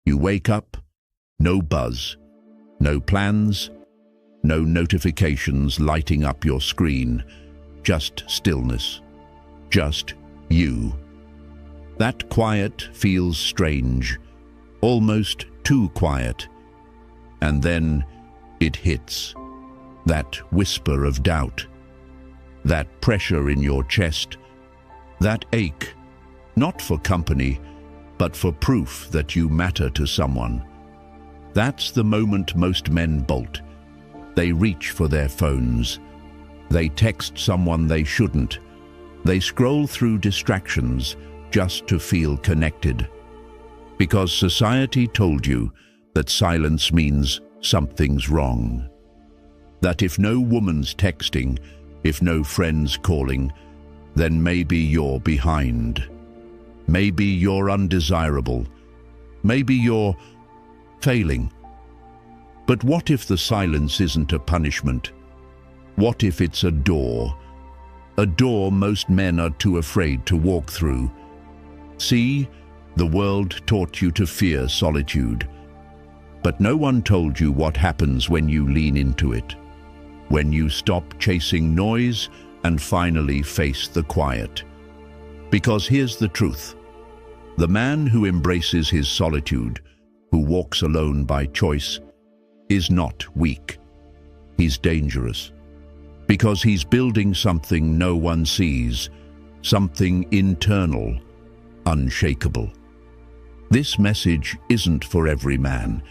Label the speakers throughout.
Speaker 1: You wake up, no buzz, no plans, no notifications lighting up your screen, just stillness, just you. That quiet feels strange, almost too quiet. And then it hits, that whisper of doubt, that pressure in your chest, that ache, not for company, but for proof that you matter to someone. That's the moment most men bolt. They reach for their phones. They text someone they shouldn't. They scroll through distractions just to feel connected. Because society told you that silence means something's wrong. That if no woman's texting, if no friend's calling, then maybe you're behind. Maybe you're undesirable. Maybe you're failing. But what if the silence isn't a punishment? What if it's a door? A door most men are too afraid to walk through. See, the world taught you to fear solitude. But no one told you what happens when you lean into it. When you stop chasing noise and finally face the quiet. Because here's the truth. The man who embraces his solitude, who walks alone by choice, is not weak. He's dangerous. Because he's building something no one sees, something internal, unshakable. This message isn't for every man.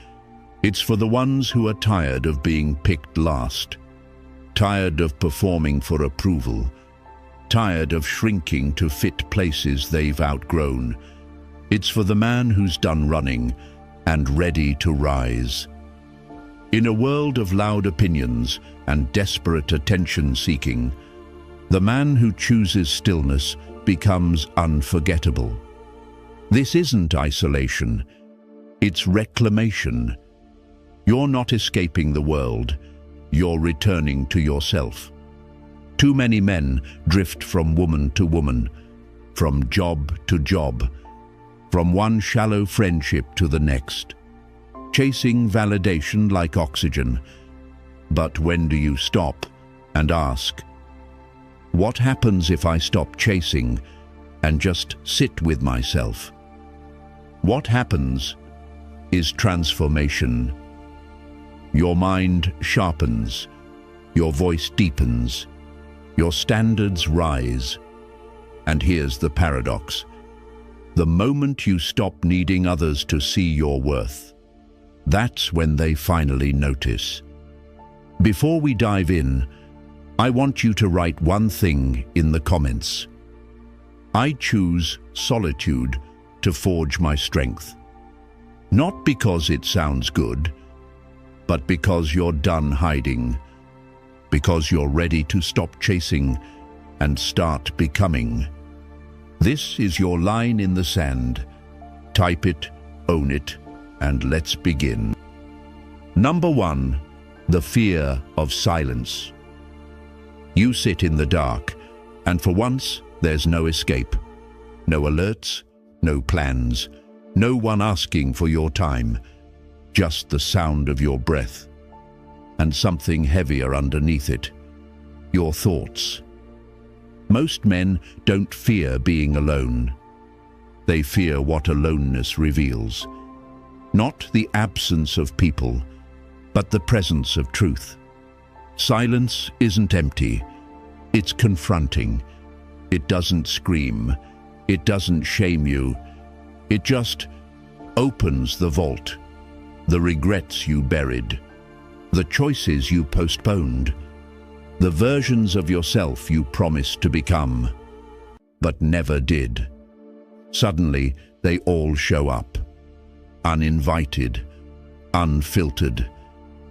Speaker 1: It's for the ones who are tired of being picked last, tired of performing for approval, tired of shrinking to fit places they've outgrown. It's for the man who's done running and ready to rise. In a world of loud opinions and desperate attention-seeking, the man who chooses stillness becomes unforgettable. This isn't isolation, it's reclamation. You're not escaping the world, you're returning to yourself. Too many men drift from woman to woman, from job to job, from one shallow friendship to the next, chasing validation like oxygen. But when do you stop and ask, what happens if I stop chasing and just sit with myself? What happens is transformation. Your mind sharpens, your voice deepens, your standards rise. And here's the paradox. The moment you stop needing others to see your worth, that's when they finally notice. Before we dive in, I want you to write one thing in the comments. I choose solitude to forge my strength. Not because it sounds good, but because you're done hiding, because you're ready to stop chasing and start becoming. This is your line in the sand. Type it, own it, and let's begin. Number 1, the fear of silence. You sit in the dark, and for once, there's no escape. No alerts, no plans, no one asking for your time. Just the sound of your breath, and something heavier underneath it, your thoughts. Most men don't fear being alone. They fear what aloneness reveals. Not the absence of people, but the presence of truth. Silence isn't empty. It's confronting. It doesn't scream. It doesn't shame you. It just opens the vault. The regrets you buried, the choices you postponed, the versions of yourself you promised to become, but never did. Suddenly, they all show up. Uninvited, unfiltered.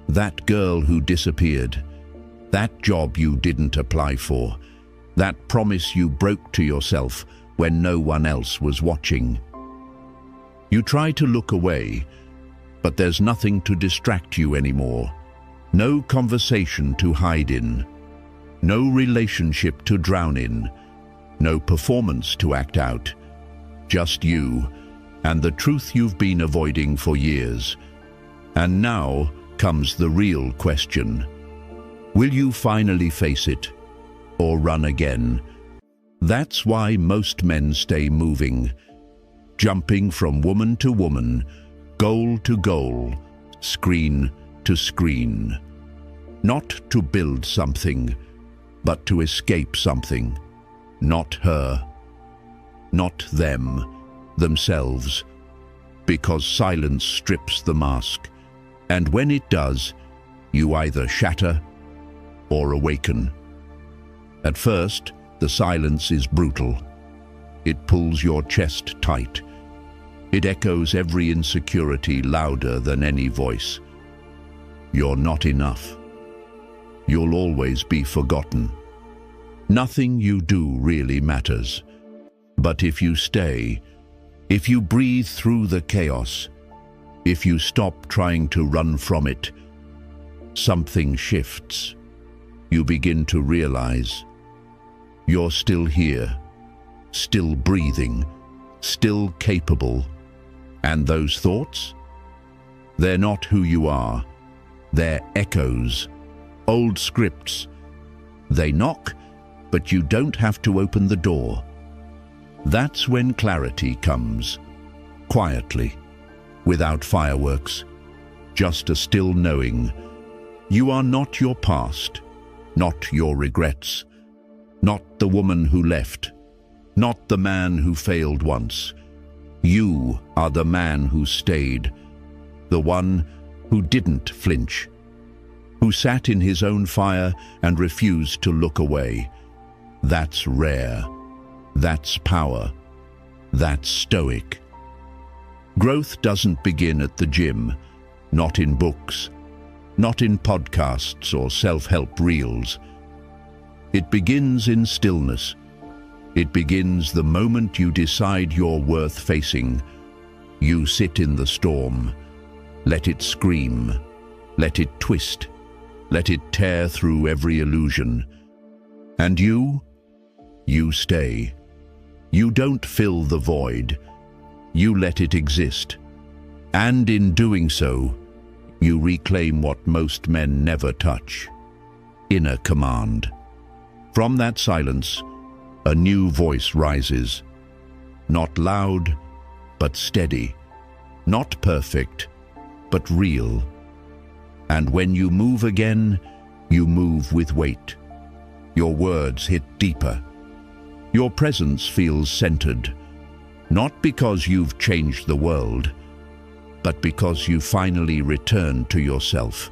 Speaker 1: That girl who disappeared, that job you didn't apply for, that promise you broke to yourself when no one else was watching. You try to look away, but there's nothing to distract you anymore. No conversation to hide in. No relationship to drown in. No performance to act out. Just you and the truth you've been avoiding for years. And now comes the real question. Will you finally face it, or run again? That's why most men stay moving, jumping from woman to woman, goal to goal, screen to screen. Not to build something, but to escape something. Not her, not them, themselves, because silence strips the mask, and when it does, you either shatter or awaken. At first, the silence is brutal. It pulls your chest tight. It echoes every insecurity louder than any voice. You're not enough. You'll always be forgotten. Nothing you do really matters. But if you stay, if you breathe through the chaos, if you stop trying to run from it, something shifts. You begin to realize you're still here, still breathing, still capable. And those thoughts? They're not who you are. They're echoes, old scripts. They knock, but you don't have to open the door. That's when clarity comes, quietly, without fireworks, just a still knowing. You are not your past, not your regrets, not the woman who left, not the man who failed once. You are the man who stayed, the one who didn't flinch, who sat in his own fire and refused to look away. That's rare. That's power. That's stoic. Growth doesn't begin at the gym, not in books, not in podcasts or self-help reels. It begins in stillness. It begins the moment you decide you're worth facing. You sit in the storm. Let it scream. Let it twist. Let it tear through every illusion. And you stay. You don't fill the void. You let it exist. And in doing so, you reclaim what most men never touch: inner command. From that silence, a new voice rises. Not loud, but steady. Not perfect, but real. And when you move again, you move with weight. Your words hit deeper. Your presence feels centered, not because you've changed the world, but because you finally returned to yourself.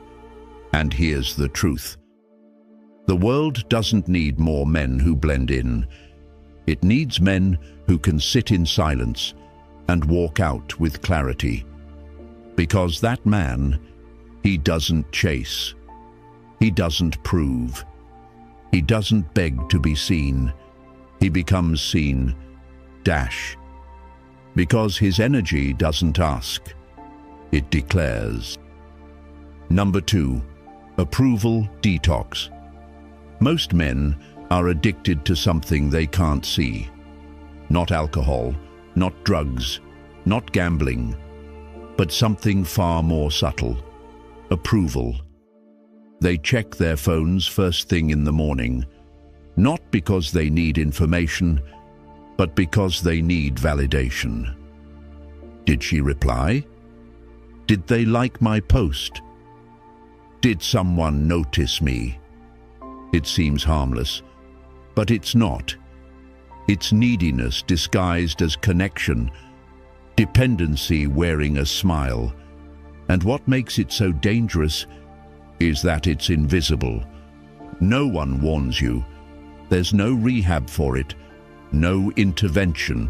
Speaker 1: And here's the truth. The world doesn't need more men who blend in. It needs men who can sit in silence and walk out with clarity. Because that man, he doesn't chase. He doesn't prove. He doesn't beg to be seen. He becomes seen. Because his energy doesn't ask. It declares. Number 2, approval detox. Most men are addicted to something they can't see. Not alcohol, not drugs, not gambling, but something far more subtle: approval. They check their phones first thing in the morning, not because they need information, but because they need validation. Did she reply? Did they like my post? Did someone notice me? It seems harmless, but it's not. It's neediness disguised as connection, dependency wearing a smile. And what makes it so dangerous is that it's invisible. No one warns you. There's no rehab for it, no intervention,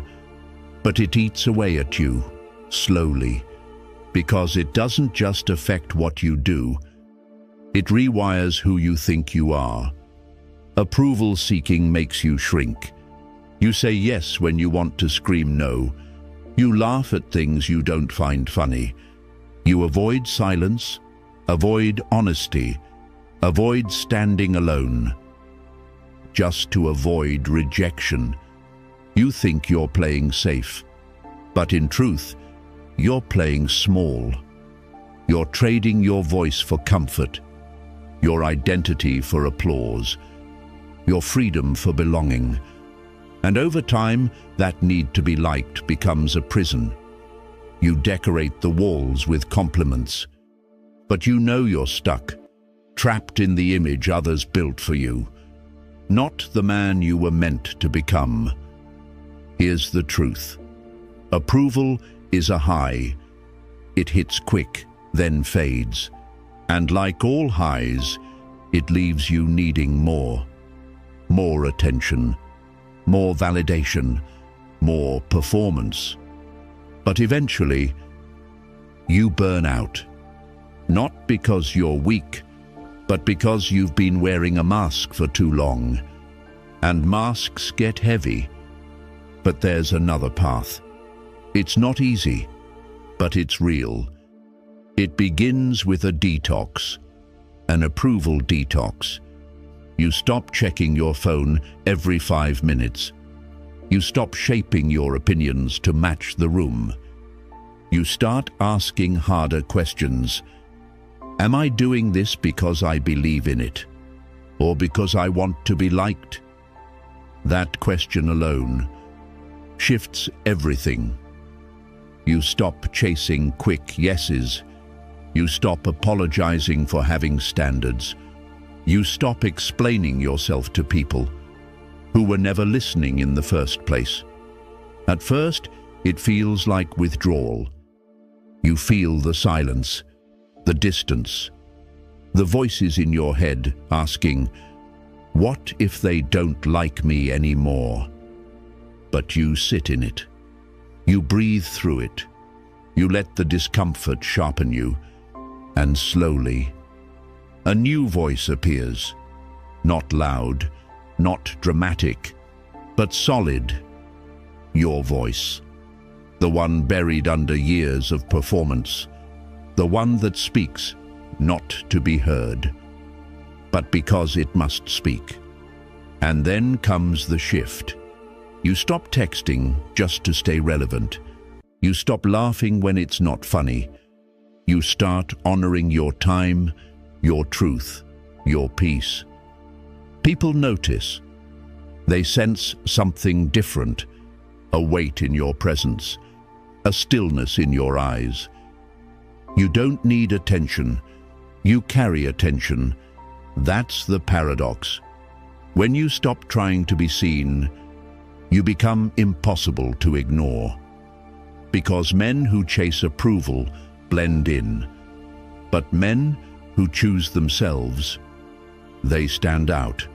Speaker 1: but it eats away at you, slowly, because it doesn't just affect what you do, it rewires who you think you are. Approval seeking makes you shrink. You say yes when you want to scream no. You laugh at things you don't find funny. You avoid silence, avoid honesty, avoid standing alone. Just to avoid rejection. You think you're playing safe, But in truth, you're playing small. You're trading your voice for comfort, your identity for applause, your freedom for belonging. And over time, that need to be liked becomes a prison. You decorate the walls with compliments, but you know you're stuck, trapped in the image others built for you, not the man you were meant to become. Here's the truth. Approval is a high. It hits quick, then fades. And like all highs, it leaves you needing more. More attention, more validation, more performance. But eventually, you burn out. Not because you're weak, but because you've been wearing a mask for too long. And masks get heavy. But there's another path. It's not easy, but it's real. It begins with a detox, an approval detox. You stop checking your phone every 5 minutes. You stop shaping your opinions to match the room. You start asking harder questions. Am I doing this because I believe in it, or because I want to be liked? That question alone shifts everything. You stop chasing quick yeses. You stop apologizing for having standards. You stop explaining yourself to people who were never listening in the first place. At first, it feels like withdrawal. You feel the silence, the distance, the voices in your head asking, "What if they don't like me anymore?" But you sit in it. You breathe through it. You let the discomfort sharpen you. And slowly, a new voice appears. Not loud, not dramatic, but solid. Your voice. The one buried under years of performance. The one that speaks, not to be heard, but because it must speak. And then comes the shift. You stop texting just to stay relevant. You stop laughing when it's not funny. You start honoring your time, your truth, your peace. People notice. They sense something different, a weight in your presence, a stillness in your eyes. You don't need attention. You carry attention. That's the paradox. When you stop trying to be seen, you become impossible to ignore. Because men who chase approval blend in. But men who choose themselves, they stand out.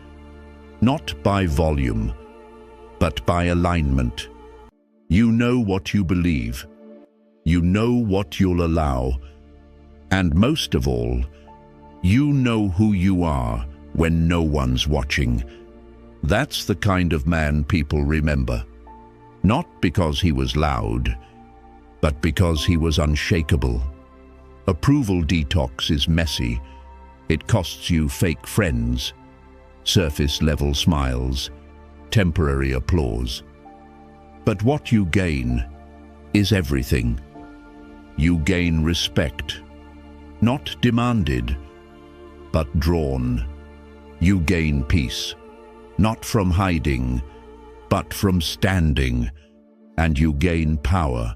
Speaker 1: Not by volume, but by alignment. You know what you believe. You know what you'll allow. And most of all, you know who you are when no one's watching. That's the kind of man people remember. Not because he was loud, but because he was unshakable. Approval detox is messy. It costs you fake friends, surface-level smiles, temporary applause. But what you gain is everything. You gain respect, not demanded, but drawn. You gain peace, not from hiding, but from standing. And you gain power,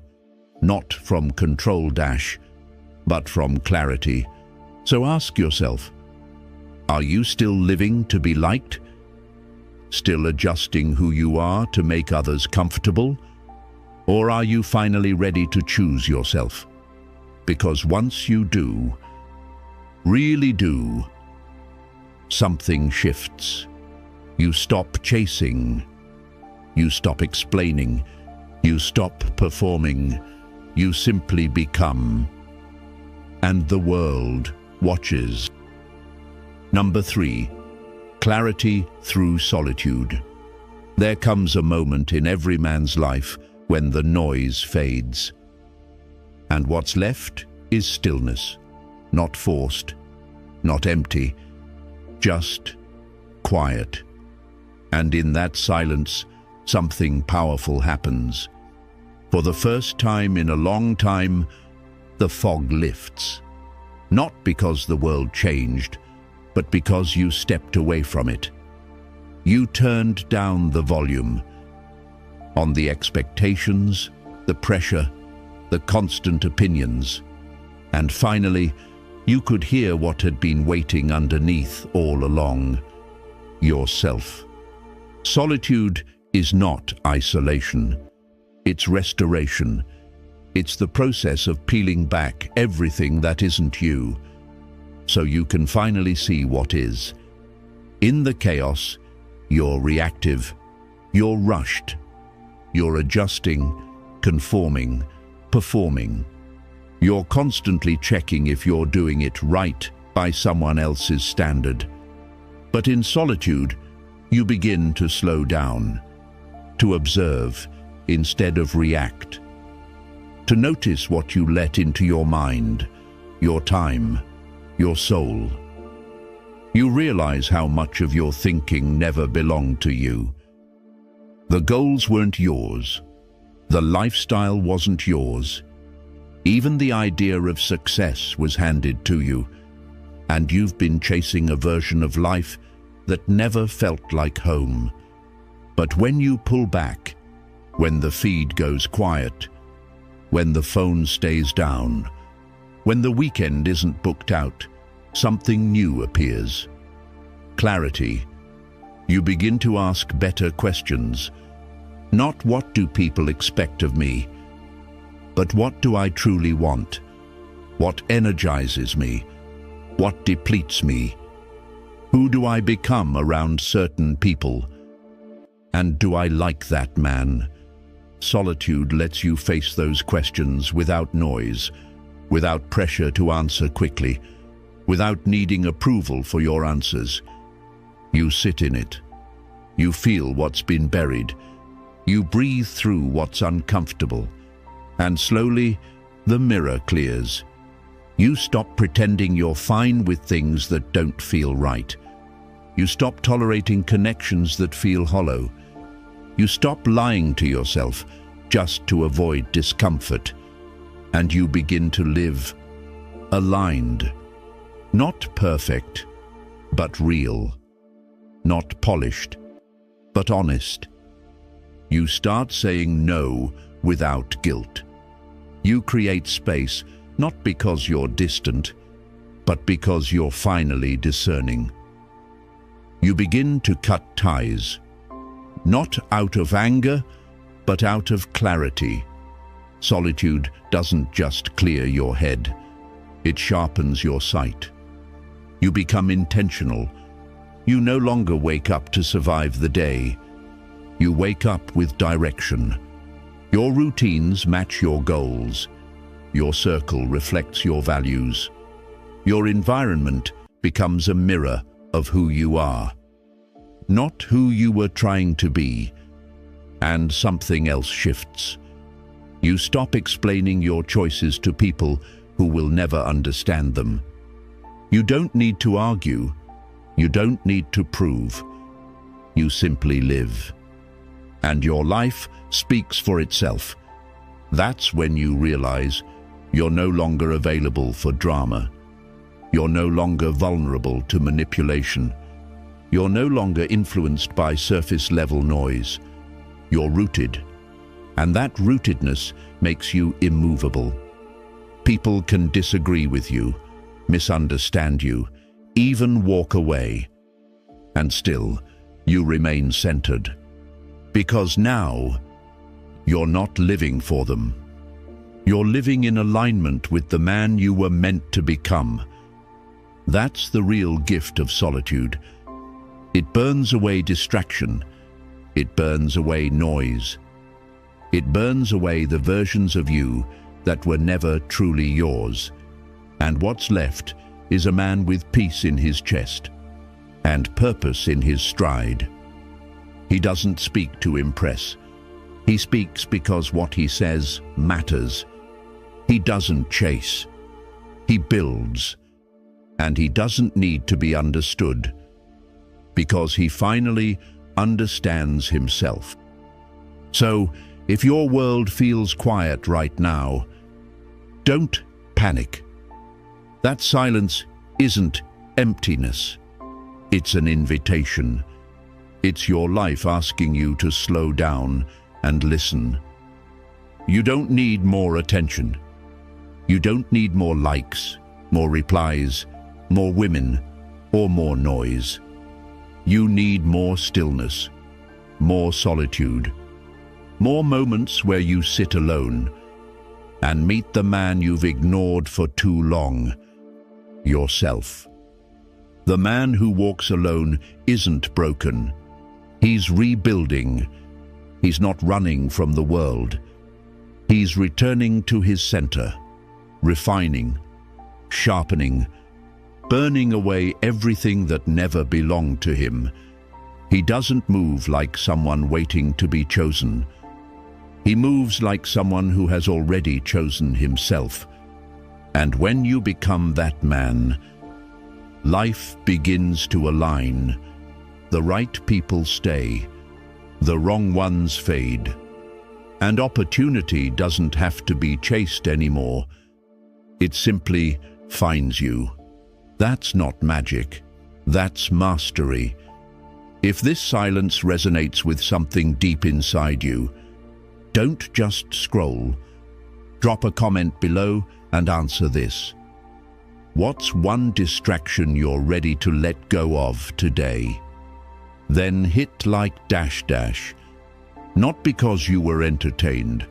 Speaker 1: not from control dash, but from clarity. So ask yourself, are you still living to be liked? Still adjusting who you are to make others comfortable? Or are you finally ready to choose yourself? Because once you do, really do, something shifts. You stop chasing. You stop explaining. You stop performing. You simply become. And the world watches. Number 3, clarity through solitude. There comes a moment in every man's life when the noise fades. And what's left is stillness, not forced, not empty, just quiet. And in that silence, something powerful happens. For the first time in a long time, the fog lifts. Not because the world changed, but because you stepped away from it. You turned down the volume on the expectations, the pressure, the constant opinions, and finally, you could hear what had been waiting underneath all along: yourself. Solitude is not isolation. It's restoration. It's the process of peeling back everything that isn't you, so you can finally see what is. In the chaos, you're reactive, you're rushed, you're adjusting, conforming, performing. You're constantly checking if you're doing it right by someone else's standard. But in solitude, you begin to slow down, to observe instead of react, to notice what you let into your mind, your time, your soul. You realize how much of your thinking never belonged to you. The goals weren't yours. The lifestyle wasn't yours. Even the idea of success was handed to you, and you've been chasing a version of life that never felt like home. But when you pull back, when the feed goes quiet, when the phone stays down, when the weekend isn't booked out, something new appears. Clarity. You begin to ask better questions. Not what do people expect of me, but what do I truly want? What energizes me? What depletes me? Who do I become around certain people? And do I like that man? Solitude lets you face those questions without noise, without pressure to answer quickly, without needing approval for your answers. You sit in it. You feel what's been buried. You breathe through what's uncomfortable. And slowly, the mirror clears. You stop pretending you're fine with things that don't feel right. You stop tolerating connections that feel hollow. You stop lying to yourself just to avoid discomfort. And you begin to live aligned. Not perfect, but real. Not polished, but honest. You start saying no without guilt. You create space, not because you're distant, but because you're finally discerning. You begin to cut ties, not out of anger, but out of clarity. Solitude doesn't just clear your head, it sharpens your sight. You become intentional. You no longer wake up to survive the day. You wake up with direction. Your routines match your goals. Your circle reflects your values. Your environment becomes a mirror of who you are, not who you were trying to be. And something else shifts. You stop explaining your choices to people who will never understand them. You don't need to argue. You don't need to prove. You simply live. And your life speaks for itself. That's when you realize you're no longer available for drama. You're no longer vulnerable to manipulation. You're no longer influenced by surface-level noise. You're rooted. And that rootedness makes you immovable. People can disagree with you, misunderstand you, even walk away. And still, you remain centered. Because now, you're not living for them. You're living in alignment with the man you were meant to become. That's the real gift of solitude. It burns away distraction. It burns away noise. It burns away the versions of you that were never truly yours. And what's left is a man with peace in his chest and purpose in his stride. He doesn't speak to impress. He speaks because what he says matters. He doesn't chase. He builds. And he doesn't need to be understood, because he finally understands himself. So, If your world feels quiet right now, don't panic. That silence isn't emptiness. It's an invitation. It's your life asking you to slow down and listen. You don't need more attention. You don't need more likes, more replies, more women, or more noise. You need more stillness, more solitude, more moments where you sit alone and meet the man you've ignored for too long, yourself. The man who walks alone isn't broken. He's rebuilding. He's not running from the world. He's returning to his center, refining, sharpening, burning away everything that never belonged to him. He doesn't move like someone waiting to be chosen. He moves like someone who has already chosen himself. And when you become that man, life begins to align. The right people stay, the wrong ones fade. And opportunity doesn't have to be chased anymore. It simply finds you. That's not magic. That's mastery. If this silence resonates with something deep inside you, don't just scroll. Drop a comment below and answer this. What's one distraction you're ready to let go of today? Then hit like -- not because you were entertained,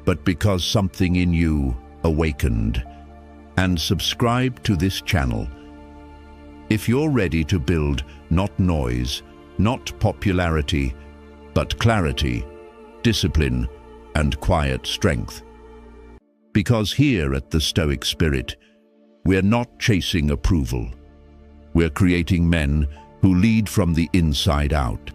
Speaker 1: but because something in you awakened. And subscribe to this channel. If you're ready to build not noise, not popularity, but clarity, discipline, and quiet strength. Because here at the Stoic Spirit, we're not chasing approval. We're creating men who lead from the inside out.